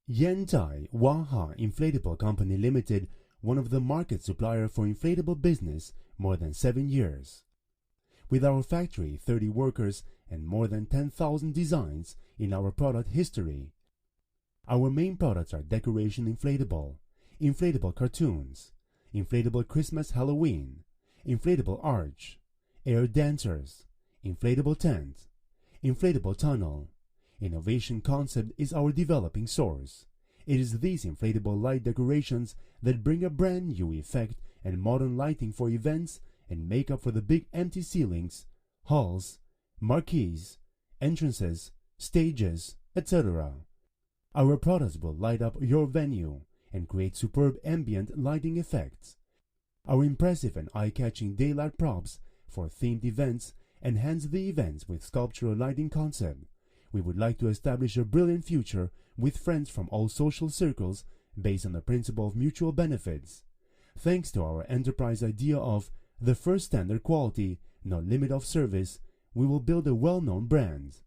Yantai Waha Inflatable Company Limited, one of the market supplier for inflatable business more than 7 years. With our factory, 30 workers, and more than 10,000 designs in our product history. Our main products are decoration inflatable cartoons, inflatable Christmas Halloween, inflatable arch, air dancers, inflatable tent, inflatable tunnel. Innovation concept is our developing source. It is these inflatable light decorations that bring a brand new effect and modern lighting for events and make up for the big empty ceilings, halls, marquees, entrances, stages, etc. Our products will light up your venue and create superb ambient lighting effects. Our impressive and eye-catching daylight props for themed events enhance the events with sculptural lighting concept. We would like to establish a brilliant future with friends from all social circles based on the principle of mutual benefits. Thanks to our enterprise idea of the first standard quality, no limit of service, we will build a well-known brand.